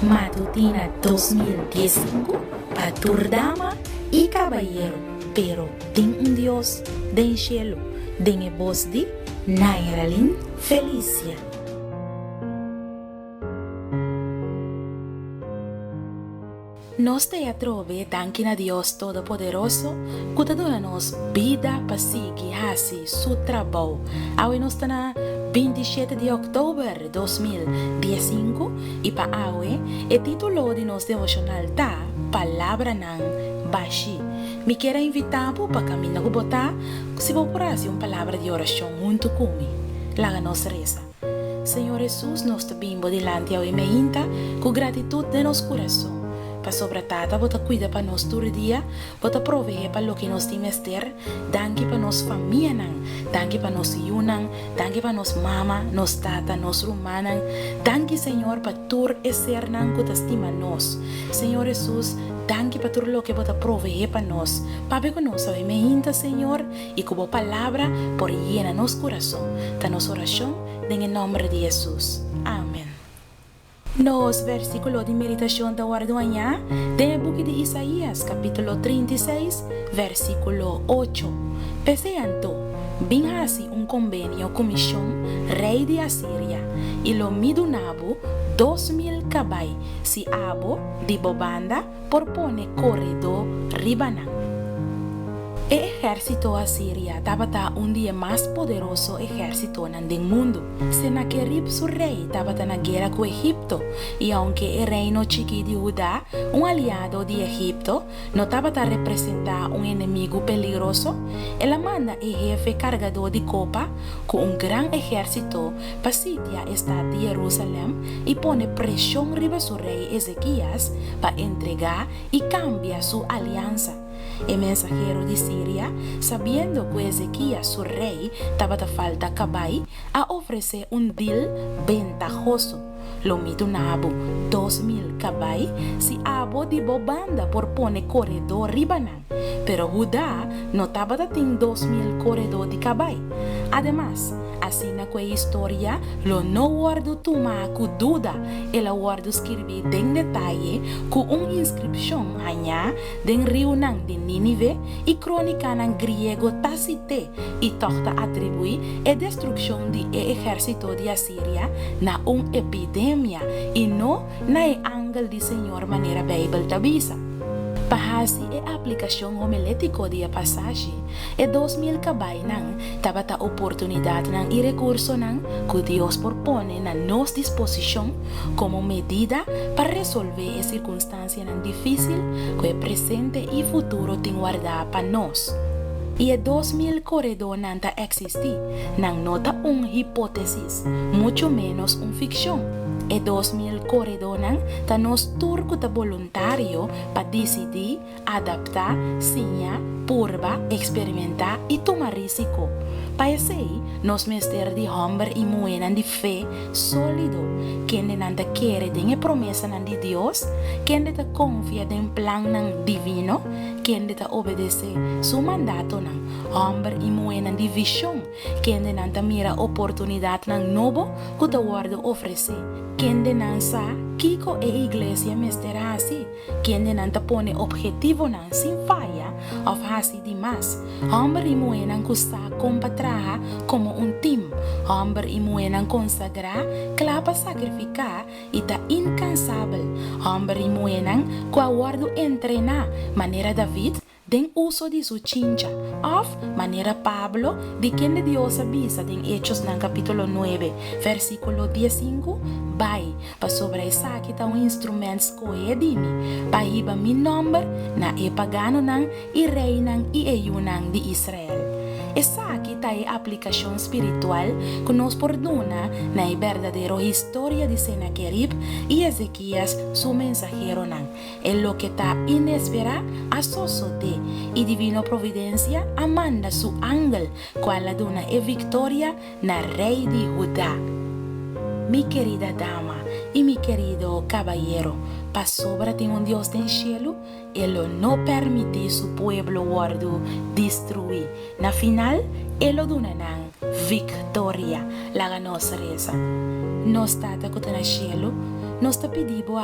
Matutina 2015 para dama y caballero, pero tem un Dios del cielo, den voz de Nairalin Felicia. Nos te atrove danke a Dios Todopoderoso, que te dona-nos vida para seguir assim su trabalho. Hoje nós está na 27 de outubro de 2015 e para hoje o título de nosso devocional tá Palavra Nan Bashi. Me quero invitar para caminhar com botar, se vou por assim uma palavra de oração junto comigo. Lá nos reza. Senhor Jesus, nós te bimbo delante ao emeinta com gratitude de nosso coração. Para sobre tata, bota cuida para nós todo dia, bota proveer para lo que nós temos ter, danke para nós família nang, danke para nós yunang, danke para nós mama, nós tata, nós rumanang, danke Senhor para tur e ser nang que te estima nós. Senhor Jesus, danke para tudo lo que bota proveer para nós. Papi con nós, ave me inta Senhor, e como palavra por llena nos coração. Ta nos oração, en nome de Jesus. Amém. Nos versículos de meditación de guarduaña del book de Isaías, capítulo 36, versículo 8. Peseanto, vinhasi un convenio comisión rey de Asiria, y lo midunabo 2000 caballos, si abo di bobanda por pone corredor ribanan. El ejército asiria estaba un día más poderoso ejército en el mundo. Sennacherib su rey estaba en la guerra con Egipto, y aunque el reino chiqui de Judá, un aliado de Egipto, no estaba a representar un enemigo peligroso, él manda el jefe cargador de copa con un gran ejército para sitiar el estado de Jerusalén y pone presión sobre su rey Ezequías para entregar y cambiar su alianza. El mensajero de Siria, sabiendo que Ezequías, su rey, estaba de falta caballo, a ofrecer un deal ventajoso. Lo midunabo 2000 caballos, si abo de bobanda por pone corredor ribanan. Pero Judá no estaba de 2000 corredor de caballo. Además, así na que historia, lo no guardo toma cu duda, el guardo escribir en detalle con una inscripción allá den reunión de Nínive y crónica en griego Tácite y toca atribuir la destrucción del ejército de Asiria na una epidemia y no na el ángel del Señor manera Bible tabisa. Pahasi a aplicação homilético de passagem, 2000 caballos estava a oportunidade e recurso que Deus propõe na nossa disposição como medida para resolver a circunstância difícil que o presente e futuro tem guardado para nós. E 2000 corredor não existe, não nota uma hipótese, muito menos uma ficção. 2000 corredor está nos turco de voluntário para decidir, adaptar, sonhar, provar, experimentar e tomar risco. Para isso, nós mestres de homem e mulher de fé sólido, quem não quer a promessa de Deus, quem não confia em plano divino, quem não obedece seu mandato, homem e mulher de visão, quem não mira oportunidade novo que o guarda oferecer. Quem não sabe que a igreja mestra assim, quem não põe objetivo sem falha, ou assim demais, homem e mulher que está combatrar como um time, homem e mulher consagrar, clapa sacrificar e está incansável, homem e mulher que aguardo entrenar, maneira David, den uso de su chincha, of manera Pablo, de quien Dios avisa en Hechos en capítulo 9, versículo 15, vai, para sobre esa que está un instrumento escoedimi, para iba mi nombre, na e pagano nang, e rei nang, e eyunang de Israel. Esa aqui está a aplicação espiritual que nos perdona na verdadeira história de Sennacherib e Ezequias, su mensajero. É lo que está inesperado a sosote e divina providência amanda su ángel, qual dona a vitória na rei de Judá. Mi querida dama y mi querido caballero, para sobra tem un Dios del cielo, Él no permite su pueblo guardo destruir. Na final, Él lo donan victoria, la ganos reza. Nos tata que está no cielo, Nós te pedimos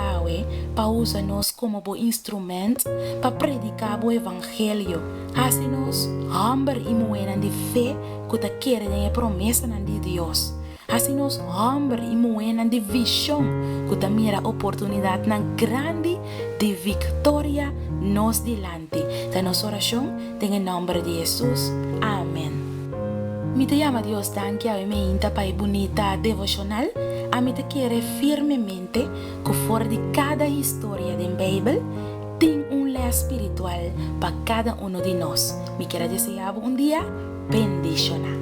para usar-nos como bo instrumento para predicar o evangelho. Assim nós hamber e moena de fé que te querem a promessa de Deus. Assim nós hamber e moena de visão que te mira oportunidade na grande de vitória nos delante. Da nossa oração, tem em nome de Jesus. Amém. Me te llama Dios danke a me inta para bonita devocional. A me te quiere firmemente que fora de cada história da Bíblia tem lei espiritual para cada de nós. Me quero desejar dia bendicional.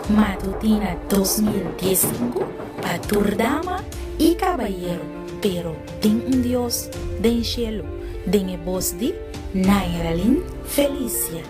Matutina 2015 para Turdama y Caballero, pero tem Dios den cielo, den voz de Nairalyn Felicia.